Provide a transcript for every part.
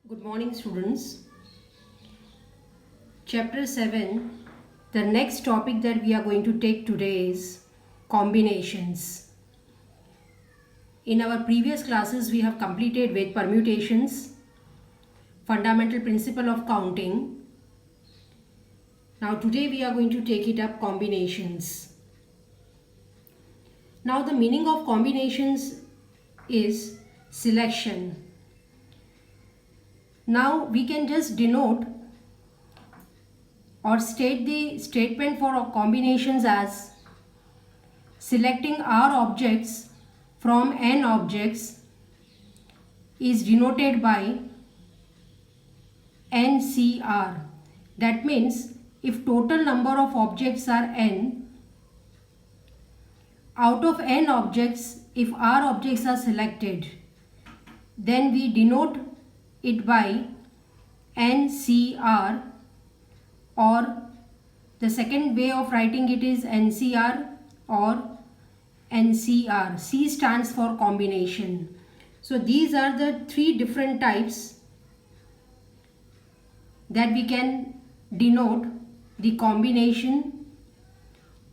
Good morning, students. Chapter 7. The next topic that we are going to take today is combinations. In our previous classes, we have completed with permutations, fundamental principle of counting. Now today we are going to take it up combinations. Now the meaning of combinations is selection. Now we can just denote or state the statement for combinations as selecting R objects from N objects is denoted by NCR. That means if total number of objects are N, out of N objects, if R objects are selected, then we denote it by NCR, or the second way of writing it is NCR or NCR. C stands for combination. So these are the three different types that we can denote the combination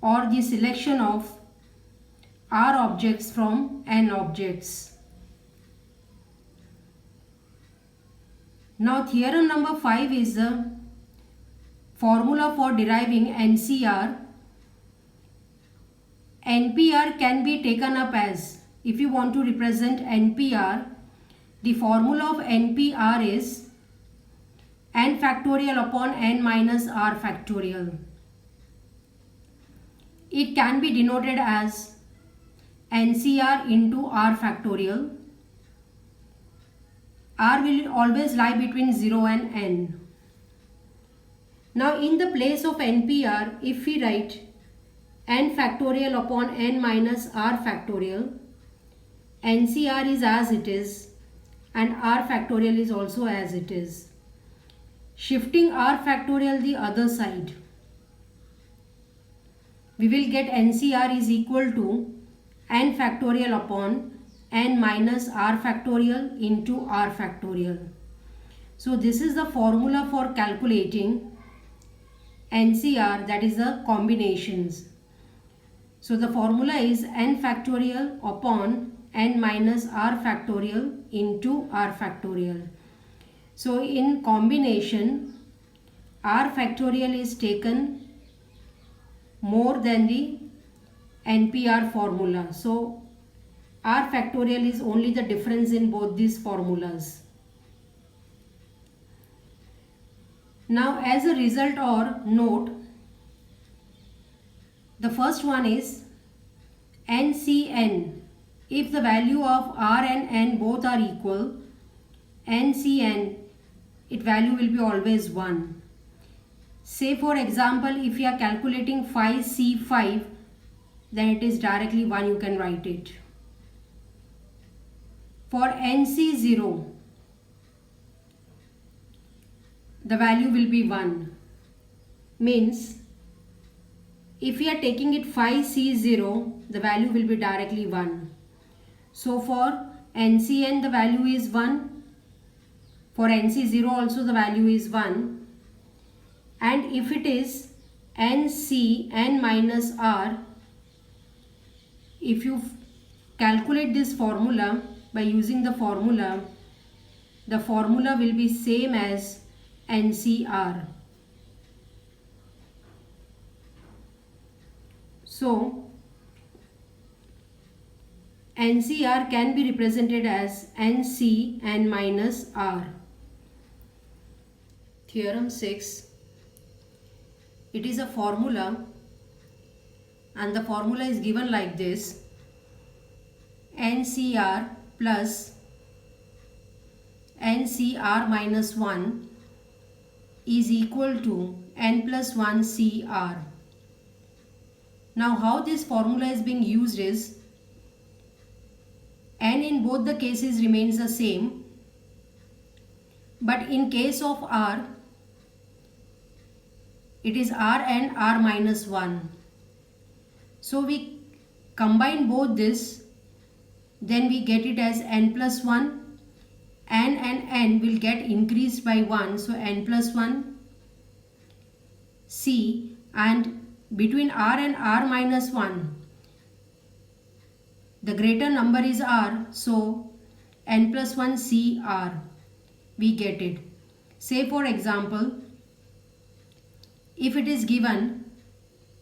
or the selection of R objects from N objects. Now theorem number 5 is the formula for deriving NCR. NPR can be taken up as, if you want to represent NPR, the formula of NPR is n factorial upon n minus r factorial. It can be denoted as NCR into r factorial. R will always lie between 0 and n. Now in the place of NPR, if we write n factorial upon n minus r factorial, NCR is as it is and r factorial is also as it is. Shifting r factorial the other side, we will get NCR is equal to n factorial upon n minus r factorial into r factorial. So this is the formula for calculating NCR, that is the combinations. So the formula is n factorial upon n minus r factorial into r factorial. So in combination, r factorial is taken more than the NPR formula. So r factorial is only the difference in both these formulas. Now as a result or note, the first one is NCN. If the value of R and N both are equal, NCN, its value will be always 1. Say for example, if you are calculating 5C5, then it is directly 1, you can write it. For NC0, the value will be 1. Means if we are taking it 5C0, the value will be directly 1. So for NCN the value is 1. For NC0 also the value is 1. And if it is NC n minus R, if you calculate this formula by using the formula will be same as NCR. So NCR can be represented as NC n minus R. Theorem 6. It is a formula and the formula is given like this: NCR plus NCR minus 1 is equal to n plus 1 CR. Now how this formula is being used is, n in both the cases remains the same, but in case of R, it is R and R minus 1. So we combine both this, then we get it as n plus 1 n and n will get increased by 1. So n plus 1 c, and between r and r minus 1 the greater number is r, so n plus 1 c r, we get it. Say for example, if it is given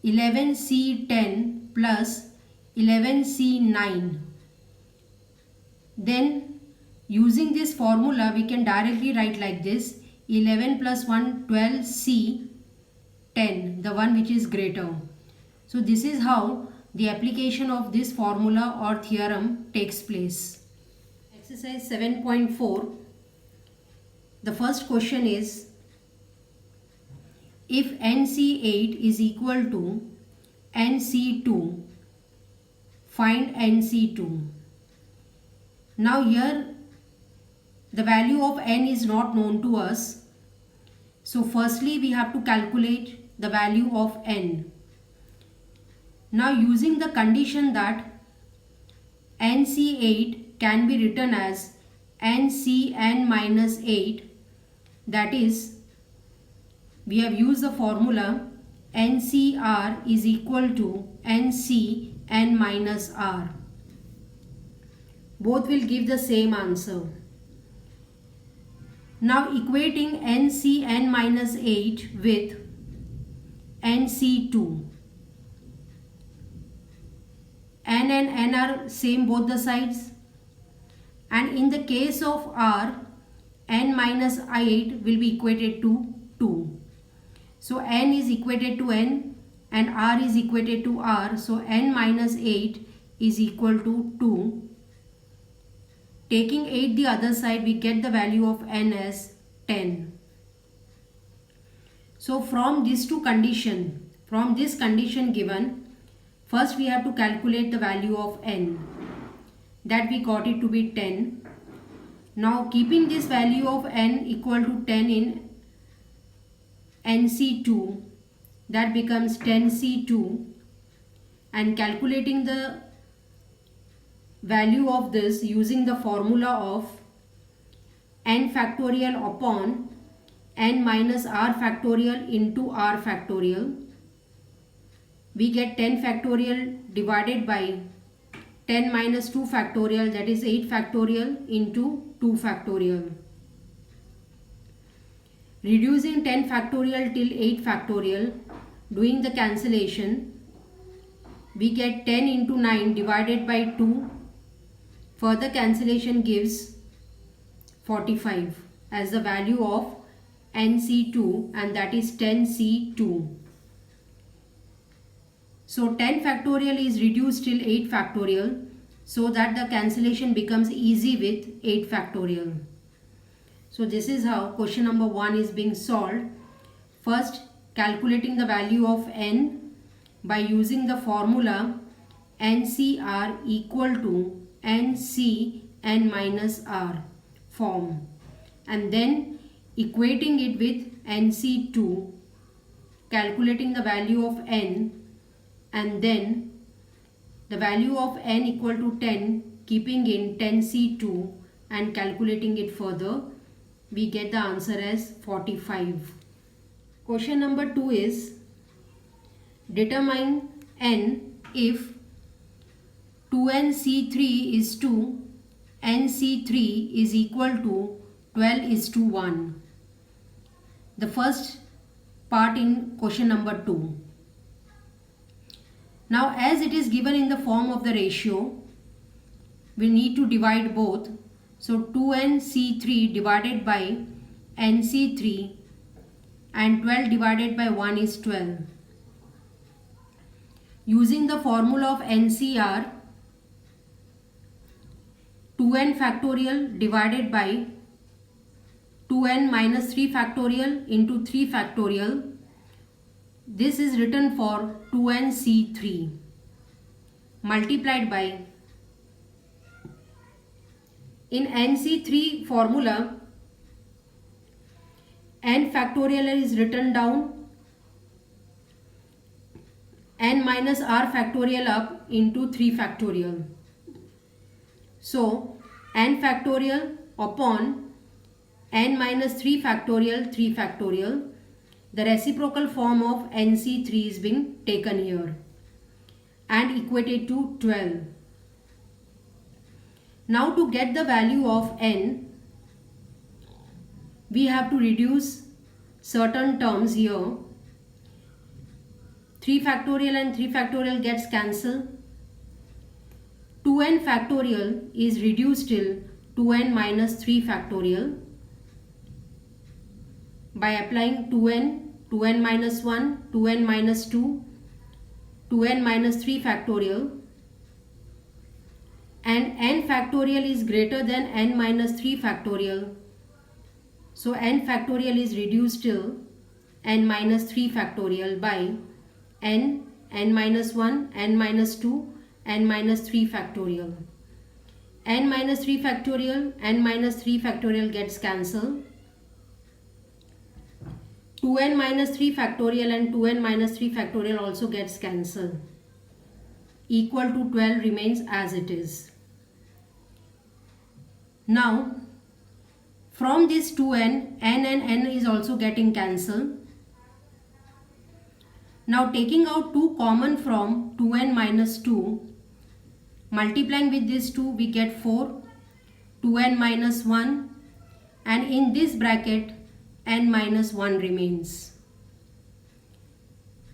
11c10 plus 11c9, then using this formula we can directly write like this: 11 plus 1 12c 10, the one which is greater. So this is how the application of this formula or theorem takes place. Exercise 7.4. The first question is, if NC8 is equal to NC2, find NC2. Now here the value of n is not known to us. So firstly we have to calculate the value of n. Now using the condition that NC8 can be written as NCn minus 8, that is, we have used the formula NCr is equal to NCn minus r. Both will give the same answer. Now equating NCn minus 8 with NC2. N and n are same both the sides, and in the case of r, n minus 8 will be equated to 2. So n is equated to n and r is equated to r. So n minus 8 is equal to 2. Taking 8 the other side, we get the value of n as 10. So from these two conditions, from this condition given, first we have to calculate the value of n. That we got it to be 10. Now keeping this value of n equal to 10 in NC2, that becomes 10C2, and calculating the value of this using the formula of n factorial upon n minus r factorial into r factorial, we get 10 factorial divided by 10 minus 2 factorial, that is 8 factorial into 2 factorial. Reducing 10 factorial till 8 factorial, doing the cancellation, we get 10 into 9 divided by 2. Further cancellation gives 45 as the value of NC2, and that is 10C2. So 10 factorial is reduced till 8 factorial, so that the cancellation becomes easy with 8 factorial. So this is how question number 1 is being solved. First, calculating the value of n by using the formula NCr equal to NCn minus r form, and then equating it with NC2, calculating the value of n, and then the value of n equal to 10, keeping in 10C2 and calculating it further, we get the answer as 45. Question number 2 is, determine n if 2nC3 is to nC3 is equal to 12:1. The first part in question number 2. Now as it is given in the form of the ratio, we need to divide both. So 2nC3 divided by nC3, and 12 divided by 1 is 12. Using the formula of NCr, 2n factorial divided by 2n minus 3 factorial into 3 factorial. This is written for 2nC3 multiplied by, in NC3 formula, n factorial is written down, n minus r factorial up into 3 factorial. So n factorial upon n minus 3 factorial 3 factorial. The reciprocal form of NC3 is being taken here and equated to 12. Now to get the value of n, we have to reduce certain terms here. 3 factorial and 3 factorial gets cancelled. 2n factorial is reduced till 2n minus 3 factorial by applying 2n, 2n minus 1, 2n minus 2, 2n minus 3 factorial, and n factorial is greater than n minus 3 factorial. So n factorial is reduced till n minus 3 factorial by n, n minus 1, n minus 2, n minus 3 factorial. N minus 3 factorial, n minus 3 factorial gets cancelled. 2n minus 3 factorial and 2n minus 3 factorial also gets cancelled. Equal to 12 remains as it is. Now, from this 2n, n and n is also getting cancelled. Now taking out 2 common from 2n minus 2, multiplying with this 2 we get 4, 2n minus 1, and in this bracket n minus 1 remains.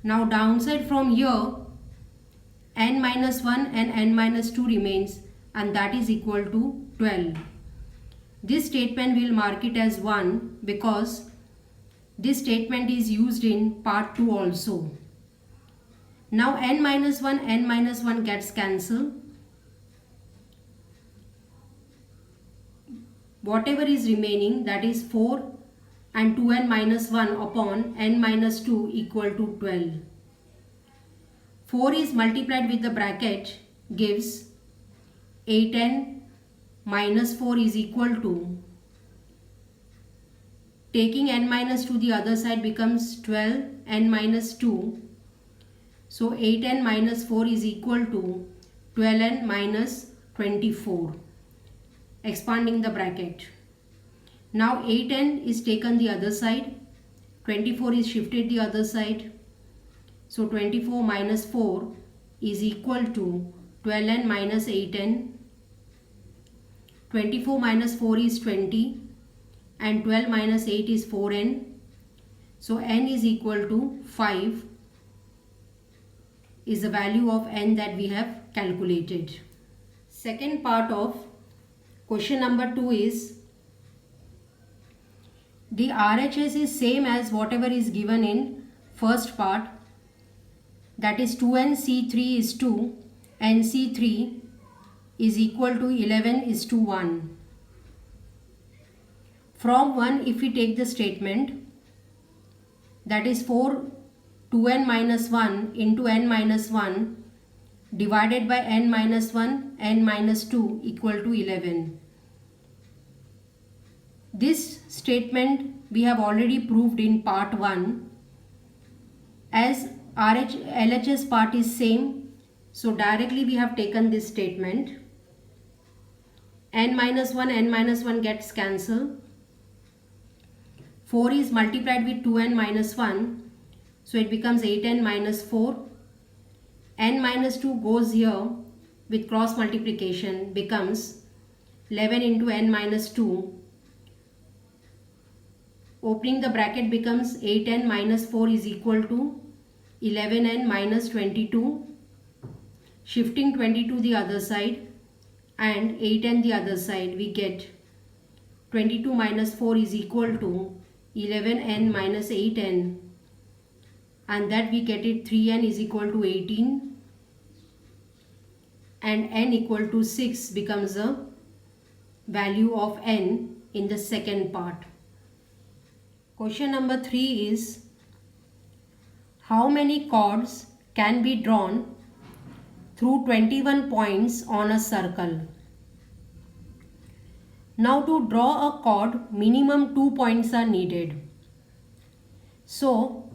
Now downside from here, n minus 1 and n minus 2 remains, and that is equal to 12. This statement will mark it as 1 because this statement is used in part 2 also. Now n minus 1 gets cancelled. Whatever is remaining, that is 4 and 2n minus 1 upon n minus 2 equal to 12. 4 is multiplied with the bracket gives 8n minus 4 is equal to, taking n minus 2 the other side becomes 12 n minus 2. So 8n minus 4 is equal to 12n minus 24. Expanding the bracket. Now 8n is taken the other side, 24 is shifted the other side. So 24 minus 4 is equal to 12n minus 8n. 24 minus 4 is 20 and 12 minus 8 is 4n. So n is equal to 5 is the value of n that we have calculated. Second part of question number 2 is the RHS is same as whatever is given in first part, that is 2nC3 is 2 and C3 is equal to 11 is to 1. From 1 if we take the statement, that is 4 2n minus 1 into n minus 1 divided by n minus 1 n minus 2 equal to 11. This statement we have already proved in part 1. As LHS part is same, so directly we have taken this statement. N minus 1 gets cancelled. 4 is multiplied with 2n minus 1. So it becomes 8n minus 4. N minus 2 goes here with cross multiplication, becomes 11 into n minus 2. Opening the bracket becomes 8n minus 4 is equal to 11n minus 22. Shifting 22 the other side and 8n the other side, we get 22 minus 4 is equal to 11n minus 8n, and that we get it 3n is equal to 18 and n equal to 6 becomes the value of n in the second part. Question number 3 is how many chords can be drawn through 21 points on a circle. Now to draw a chord, minimum 2 points are needed. So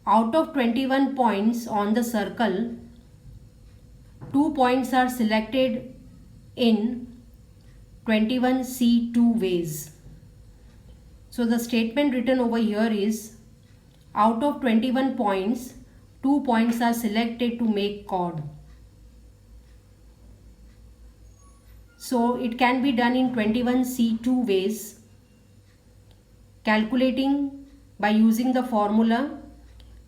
out of 21 points on the circle, 2 points are selected in 21C2 ways. So the statement written over here is, out of 21 points, 2 points are selected to make chord. So it can be done in 21C2 ways, calculating by using the formula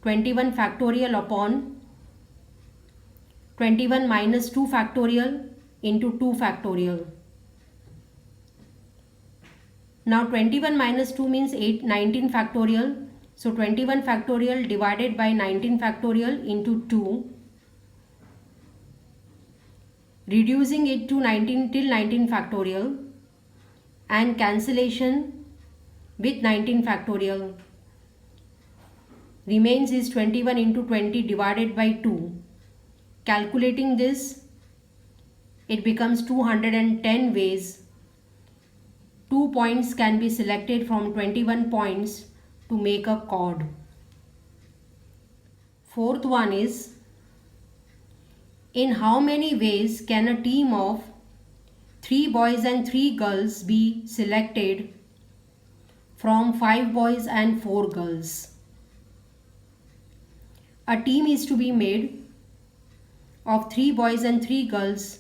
21 factorial upon 21 minus 2 factorial into 2 factorial. Now 21 minus 2 means 19 factorial. So 21 factorial divided by 19 factorial into 2. Reducing it to 19 till 19 factorial and cancellation with 19 factorial. Remains is 21 into 20 divided by 2. Calculating this, it becomes 210 ways. 2 points can be selected from 21 points to make a chord. Fourth one is, in how many ways can a team of 3 boys and 3 girls be selected from 5 boys and 4 girls? A team is to be made of 3 boys and 3 girls,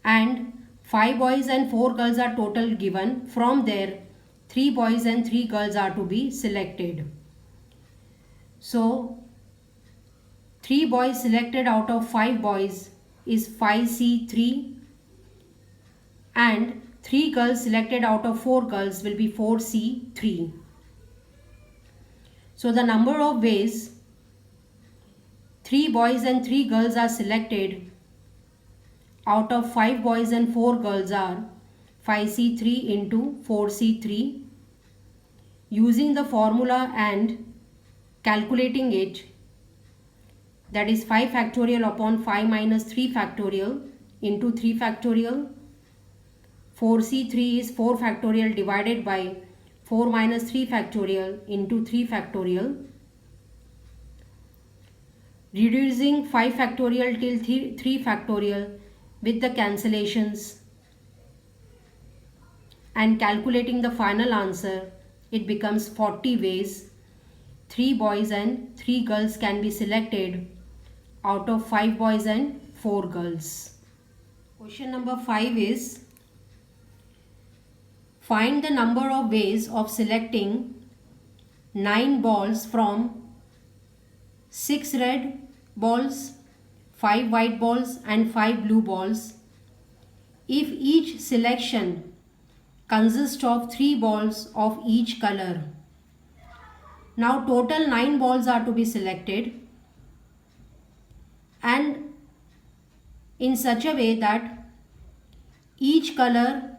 and 5 boys and 4 girls are total given. From there, 3 boys and 3 girls are to be selected. So 3 boys selected out of 5 boys is 5C3, and 3 girls selected out of 4 girls will be 4C3. So the number of ways 3 boys and 3 girls are selected out of 5 boys and 4 girls are 5C3 into 4C3. Using the formula and calculating it, that is 5 factorial upon 5 minus 3 factorial into 3 factorial. 4C3 is 4 factorial divided by 4 minus 3 factorial into 3 factorial. Reducing 5 factorial till 3 factorial with the cancellations and calculating the final answer, it becomes 40 ways 3 boys and 3 girls can be selected out of 5 boys and 4 girls. Question number 5 is, find the number of ways of selecting 9 balls from 6 red balls, 5 white balls and 5 blue balls if each selection consists of 3 balls of each color. Now total 9 balls are to be selected, and in such a way that each color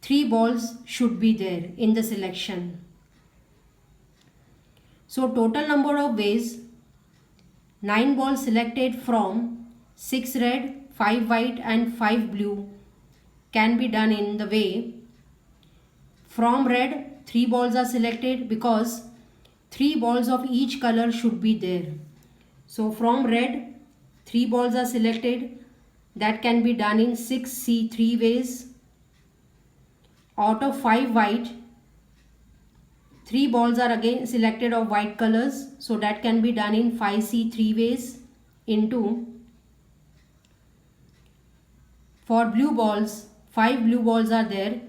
3 balls should be there in the selection. So total number of ways 9 balls selected from 6 red, 5 white and 5 blue can be done in the way, from red 3 balls are selected because 3 balls of each color should be there. So from red 3 balls are selected, that can be done in 6C3 ways. Out of 5 white, 3 balls are again selected of white colors, so that can be done in 5C3 ways into, for blue balls 5 blue balls are there,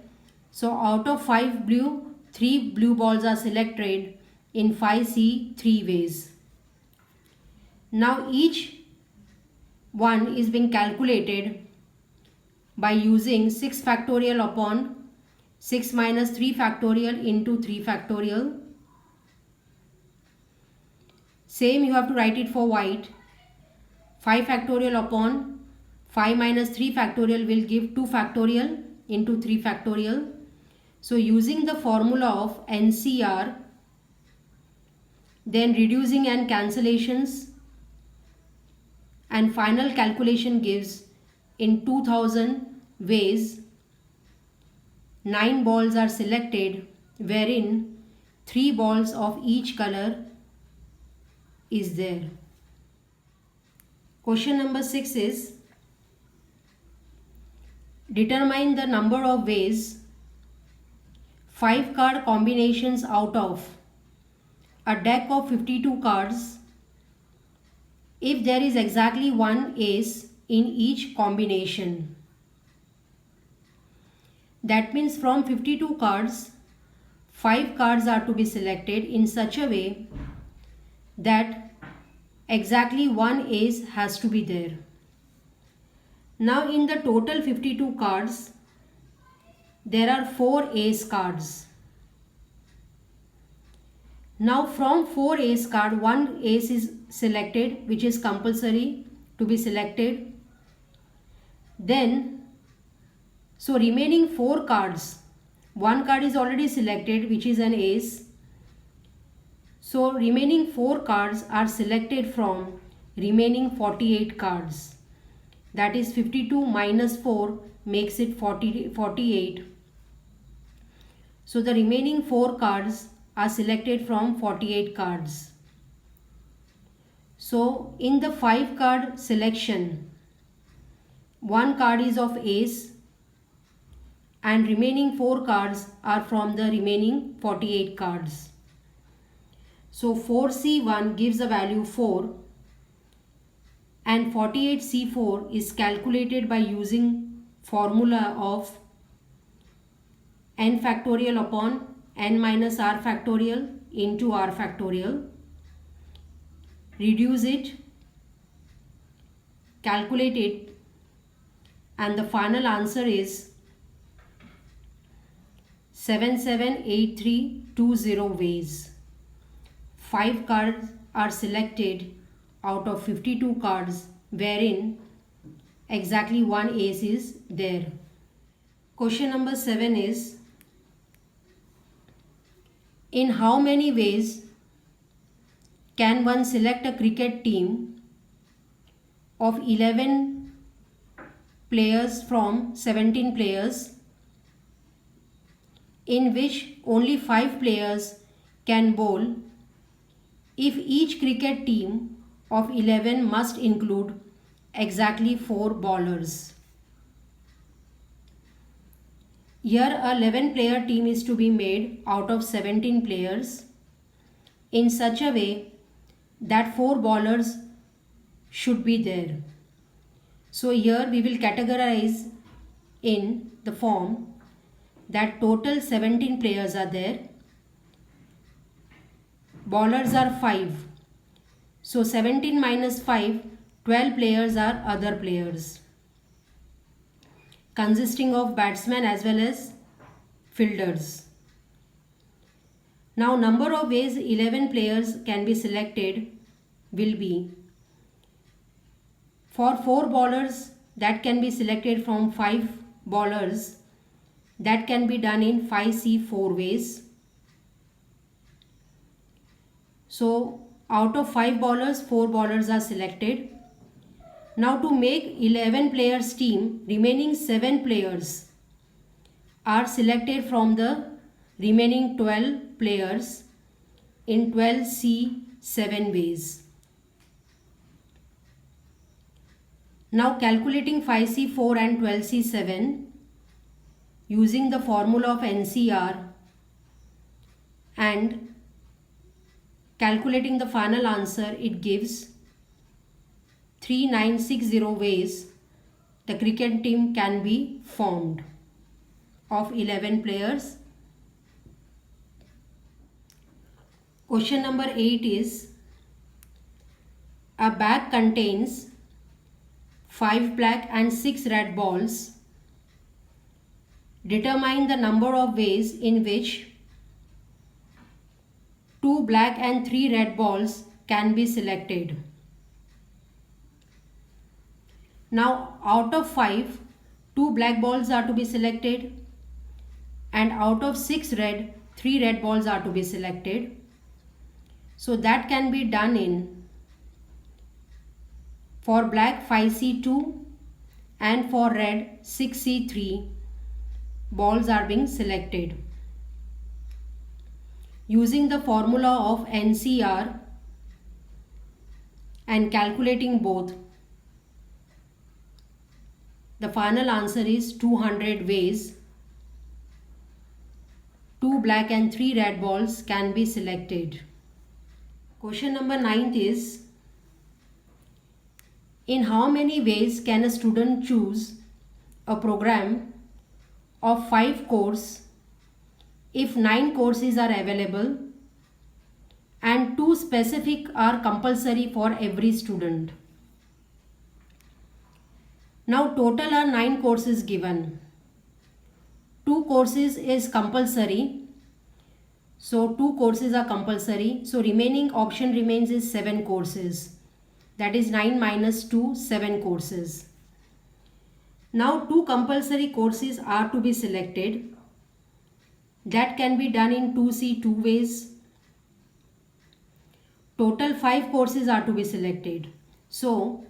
so out of 5 blue 3 blue balls are selected in 5C3 ways. Now each one is being calculated by using 6 factorial upon 6 minus 3 factorial into 3 factorial. Same you have to write it for white. 5 factorial upon 5 minus 3 factorial will give 2 factorial into 3 factorial. So using the formula of NCR, then reducing and cancellations, and final calculation gives in 2000 ways 9 balls are selected wherein 3 balls of each color is there. Question number 6 is, determine the number of ways 5 card combinations out of a deck of 52 cards if there is exactly one ace in each combination. That means from 52 cards, 5 cards are to be selected in such a way that exactly one ace has to be there. Now in the total 52 cards, there are 4 ace cards. Now from 4 ace card, one ace is selected, which is compulsory to be selected. Then, so remaining 4 cards, one card is already selected, which is an ace. So remaining 4 cards are selected from remaining 48 cards. That is 52 minus 4 makes it 48. So the remaining 4 cards are selected from 48 cards. So in the 5 card selection, one card is of ace and remaining 4 cards are from the remaining 48 cards. So 4C1 gives a value 4 and 48C4 is calculated by using formula of n factorial upon n minus r factorial into r factorial. Reduce it, calculate it, and the final answer is 778320 ways. 5 cards are selected out of 52 cards wherein exactly one ace is there. Question number 7 is, in how many ways can one select a cricket team of 11 players from 17 players in which only 5 players can bowl if each cricket team of 11 must include exactly 4 bowlers? Here a 11 player team is to be made out of 17 players in such a way that 4 bowlers should be there. So here we will categorize in the form that total 17 players are there. Bowlers are 5. So 17 minus 5, 12 players are other players, consisting of batsmen as well as fielders. Now number of ways 11 players can be selected will be, for 4 bowlers that can be selected from 5 bowlers, that can be done in 5C4 ways. So out of 5 bowlers, 4 bowlers are selected. Now to make 11 players team, remaining 7 players are selected from the remaining 12 players in 12C7 ways. Now calculating 5C4 and 12C7 using the formula of NCR and calculating the final answer, it gives 3960 ways the cricket team can be formed of 11 players. Question number 8 is, a bag contains 5 black and 6 red balls. Determine the number of ways in which 2 black and 3 red balls can be selected. Now out of 5, 2 black balls are to be selected, and out of 6 red, 3 red balls are to be selected. So that can be done in, for black 5C2 and for red 6C3 balls are being selected. Using the formula of NCR and calculating both, The final answer is 200 ways. 2 black and 3 red balls can be selected. Question number 9 is, in how many ways can a student choose a program of 5 courses if 9 courses are available and 2 specific are compulsory for every student? Now total are 9 courses given. 2 courses is compulsory. So 2 courses are compulsory. So remaining option remains is 7 courses. That is 9 minus 2, 7 courses. Now 2 compulsory courses are to be selected. That can be done in 2C 2 ways. Total 5 courses are to be selected. So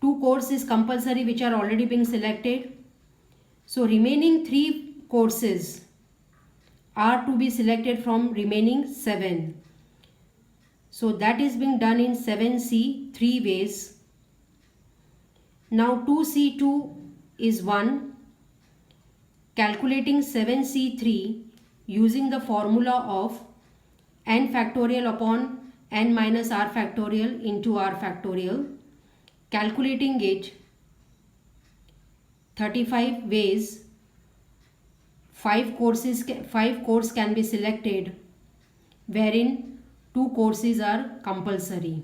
2 courses compulsory which are already being selected. So remaining 3 courses are to be selected from remaining 7. So that is being done in 7C 3 ways. Now 2C2 is 1. Calculating 7C3 using the formula of n factorial upon n minus r factorial into r factorial. Calculating it 35 ways, 5 courses can be selected wherein 2 courses are compulsory.